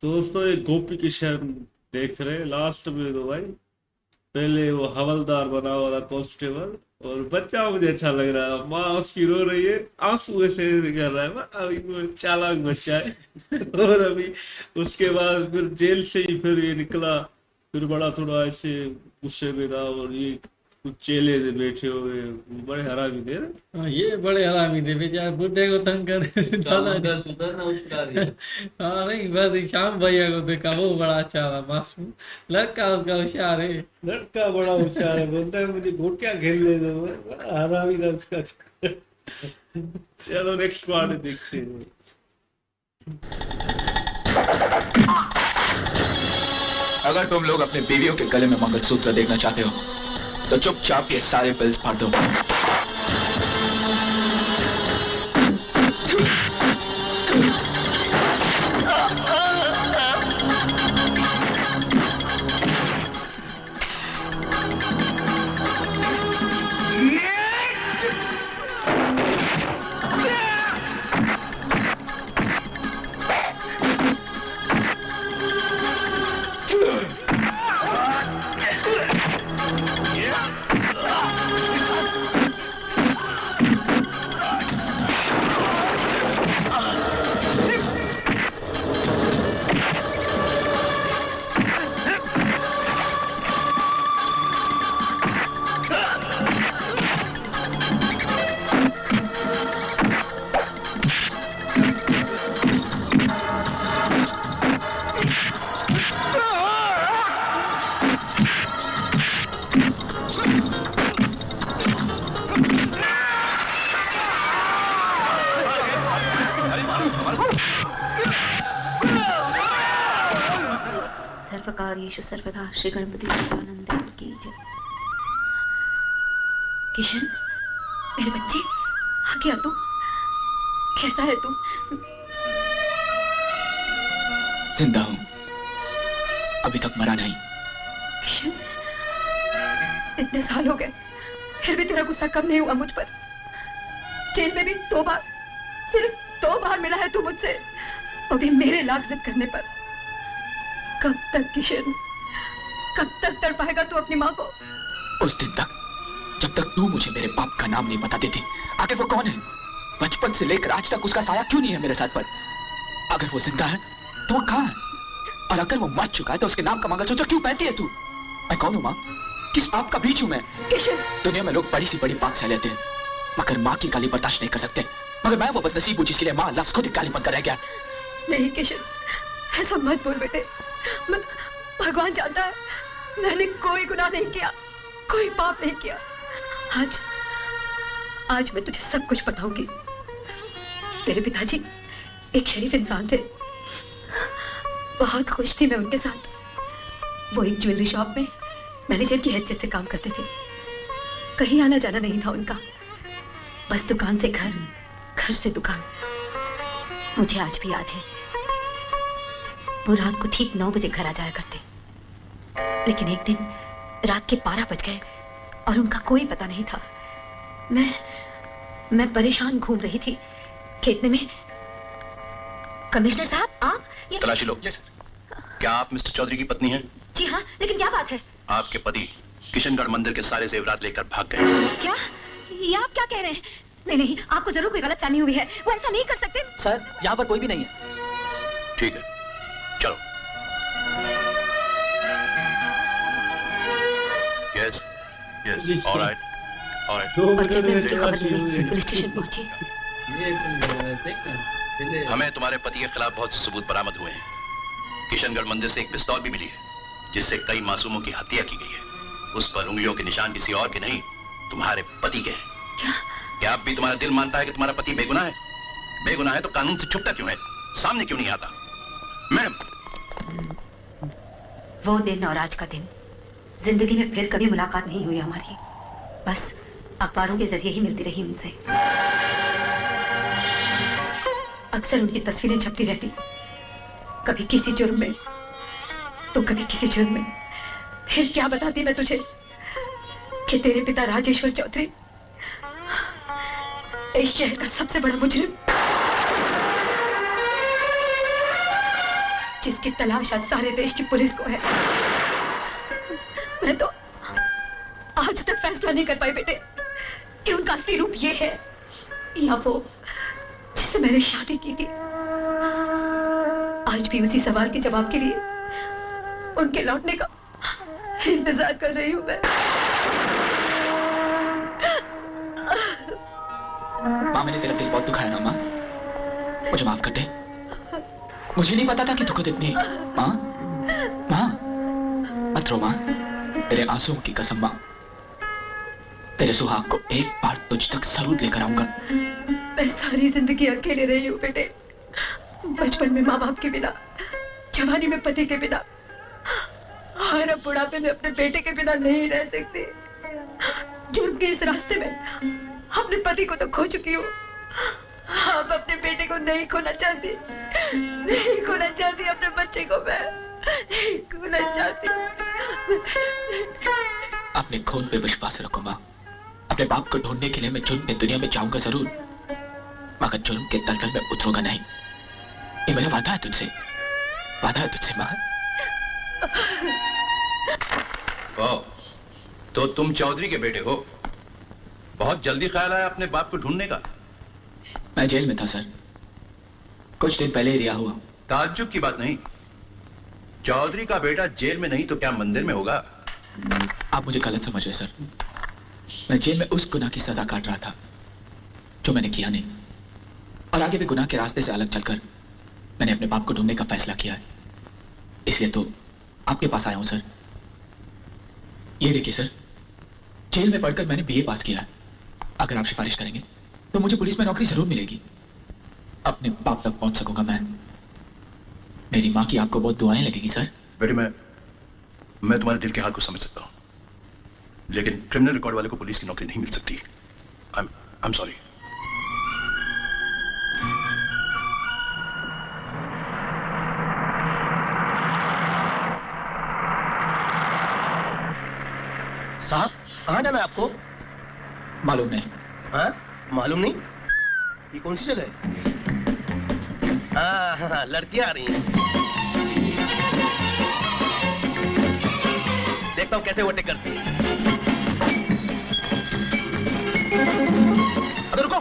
दोस्तों एक गोपी किशन देख रहे हैं लास्ट में तो भाई। पहले वो हवलदार बना हुआ था कांस्टेबल। और बच्चा मुझे अच्छा लग रहा था, माँ उसकी रो रही है, आंसू ऐसे कर रहा है, अभी वो चालाक बच्चा है। और अभी उसके बाद फिर जेल से ही फिर ये निकला। फिर बड़ा थोड़ा ऐसे गुस्से में था, और ये कुछ चेले से बैठे हुए वो बड़े हरामी थे ना। हाँ, ये बड़े हरामी थे बेचारे, बुड्ढे को तंग कर उसका डाला मुंडा नहीं। सुधर ना उसका रही। हाँ नहीं, बस श्याम भैया को देखा, वो बड़ा अच्छा था, मासूम लड़का, उसका होशियार है। लड़का बड़ा होशियार है, बोलता है मुझे गोटियां खेलने दो, बड़ा हरामी था उसका। चलो नेक्स्ट पार्ट देखते हैं। अगर तुम लोग अपने बीवियों के गले में मंगलसूत्र देखना चाहते हो तो चुपचाप ये सारे बिल्स फाड़ दो। सर्वकार्येषु सर्वदा श्री गणपति गजानन देव की जय। किशन, मेरे बच्चे, आ गया तू? कैसा है तू? जिंदा हूं, अभी तक मरा नहीं। किशन, इतने साल हो गए, फिर भी तेरा गुस्सा कम नहीं हुआ मुझ पर। जेल में भी 2 बार, सिर्फ 2 बार मिला है तू मुझसे, वो भी मेरे लाख जिद करने पर। कब तक किशन, कब तक तड़पाएगा तू अपनी माँ को? उस दिन तक जब तक तू मुझे मेरे बाप का नाम नहीं बता देती। आखिर वो कौन है? बचपन से लेकर आज तक उसका साया क्यों नहीं है मेरे साथ पर? अगर वो जिंदा है तो वो कहाँ है? और अगर वो मर चुका है तो उसके नाम का मंगलसूत्र क्यों पहनती है तू? मैं कौन हूँ माँ? किस पाप का बीज हूँ मैं? किशन, दुनिया में लोग बड़ी से बड़ी बात सह लेते हैं, मगर माँ की गाली बर्दाश्त नहीं कर सकते। मगर मैं वो बदनसीब हूँ जिसके लिए माँ लफ्ज खुद ही गाली बनकर रह गया। नहीं किशन, ऐसा मत बोल बेटे। मैं, भगवान जानता है, मैंने कोई गुनाह नहीं किया, कोई पाप नहीं किया। आज मैं तुझे सब कुछ बताऊंगी। तेरे पिताजी एक शरीफ इंसान थे, बहुत खुश थी मैं उनके साथ। वो एक ज्वेलरी शॉप में मैनेजर की हैसियत से काम करते थे। कहीं आना जाना नहीं था उनका, बस दुकान से घर, घर से दुकान। मुझे आज भी याद है, वो रात को ठीक 9 बजे घर आ जाया करते। लेकिन एक दिन रात के 12 बज गए और उनका कोई पता नहीं था। मैं परेशान घूम रही थी खेत में। कमिश्नर साहब, आप ये... तलाशी लो। क्या आप मिस्टर चौधरी की पत्नी हैं? जी हाँ, लेकिन क्या बात है? आपके पति किशनगढ़ मंदिर के सारे जेवरात लेकर भाग गए। क्या? ये आप क्या कह रहे हैं? नहीं नहीं, आपको जरूर कोई गलतफहमी हुई है, वो ऐसा नहीं कर सकते। सर, यहाँ पर कोई भी नहीं है। ठीक है, चलो। Yes yes, alright alright. और जब मैं उनकी खबर लेने पुलिस स्टेशन पहुंची, हमें तुम्हारे पति के खिलाफ बहुत से सबूत बरामद हुए हैं। किशनगढ़ मंदिर से एक पिस्तौल भी मिली है जिससे कई मासूमों की हत्या की गई है। उस पर उंगलियों के निशान किसी और के नहीं, तुम्हारे पति के हैं। क्या अब भी तुम्हारा दिल मानता है कि तुम्हारा पति बेगुनाह है? बेगुनाह है तो कानून से छुपता क्यों है? सामने क्यों नहीं आता? मैडम, वो दिन और आज का दिन, जिंदगी में फिर कभी मुलाकात नहीं हुई हमारी। बस अखबारों के जरिए ही मिलती रही उनसे। अक्सर उनकी तस्वीरें छपती रहती, कभी किसी जुर्म में तो कभी किसी जुर्म में। फिर क्या बताती मैं तुझे कि तेरे पिता राजेश्वर चौधरी इस शहर का सबसे बड़ा मुजरिम। जिसकी तलाश आज सारे देश की पुलिस को है। मैं तो आज तक फैसला नहीं कर पाई बेटे कि उनका असली रूप ये है या वो जिससे मैंने शादी की थी। आज भी उसी सवाल के जवाब के लिए उनके लौटने का इंतजार कर रही हूँ मैं। माँ, मैंने तेरा दिल बहुत दुखाया ना माँ, मुझे माफ कर दे। मुझे नहीं पता था कि दुखद इतनी। माँ, माँ मत रो माँ, तेरे आंसुओं की कसम माँ, तेरे सुहाग को एक बार तुझ तक जरूर लेकर आऊंगा। मैं सारी जिंदगी अकेले रही हूँ बेटे, बचपन में माँ बाप के बिना, जवानी में पति के बिना, और अब बुढ़ापे में अपने बेटे के बिना नहीं रह सकती। जुर्म के इस रास्ते में अपने पति को तो खो चुकी हूँ, अब अपने बेटे को नहीं खोना चाहती, नहीं खोना चाहती अपने बच्चे को, मैं नहीं खोना चाहती। अपने खून पे विश्वास रखो माँ, अपने बाप को ढूंढने के लिए मैं जुर्म की दुनिया में जाऊंगा जरूर, मगर जुर्म के दलदल में उतरूंगा नहीं। ये मेरा वादा है तुझसे, वादा है तुझसे माँ। वाह, तो तुम चौधरी के बेटे हो। बहुत जल्दी ख्याल आया अपने बाप को ढूंढने का। मैं जेल में था सर, कुछ दिन पहले ही रिहा हुआ। ताज्जुब की बात नहीं, चौधरी का बेटा जेल में नहीं तो क्या मंदिर में होगा? आप मुझे गलत समझ रहे सर, मैं जेल में उस गुनाह की सजा काट रहा था जो मैंने किया नहीं, और आगे भी गुनाह के रास्ते से अलग चलकर मैंने अपने बाप को ढूंढने का फैसला किया है, इसलिए तो आपके पास आया हूं सर। ये देखिए सर, जेल में पढ़कर मैंने बीए पास किया है, अगर आप सिफारिश करेंगे तो मुझे पुलिस में नौकरी जरूर मिलेगी, अपने बाप तक पहुंच सकूंगा मैं। मेरी माँ की आपको बहुत दुआएं लगेगी सर। बेटे, मैं तुम्हारे दिल के हाल को समझ सकता हूं, लेकिन क्रिमिनल रिकॉर्ड वाले को पुलिस की नौकरी नहीं मिल सकती। I am sorry. साहब, कहाँ जाना है आपको? मालूम नहीं। हाँ, मालूम नहीं? ये कौन सी जगह है? हाँ, लड़कियां आ रही हैं। देखता हूँ कैसे वोटे करती है। अबे रुको!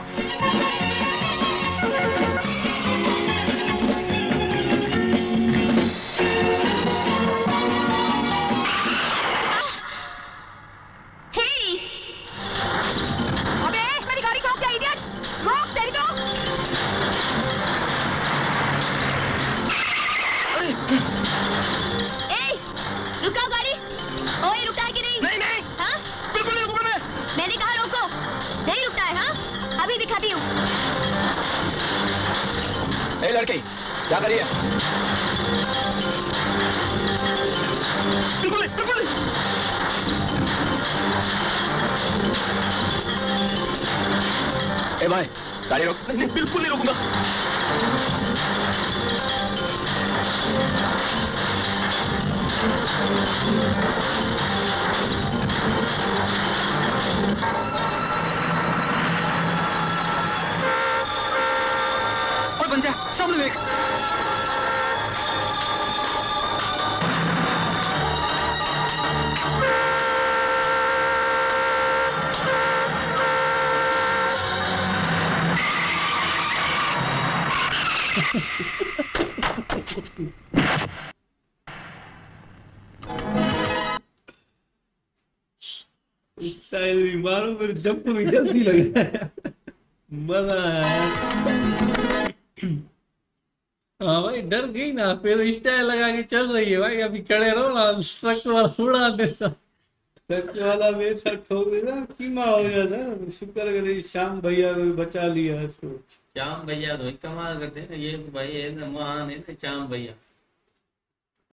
ए लड़के, क्या करिए? बिल्कुल नहीं, बिल्कुल नहीं। ए भाई, गाड़ी रोक। नहीं, नहीं, बिल्कुल नहीं रोकूंगा। और बन जा, सामने देख। स्टाइल भी मारो, मेरे जंप भी जल्दी लग रहा है। मजा आया यार। हाँ भाई, डर गई ना, फिर स्टाइल लगा के चल रही है भाई। अभी खड़े रहो ना, ट्रक वाला उड़ा देता। ट्रक वाला मेरे साथ ठोक देता, कीमा हो जाता। शुक्र करे श्याम भैया को भी बचा लिया इसको। श्याम भैया तो कमाल करते हैं, ये तो भाई है ना, महान है ना श्याम भैया।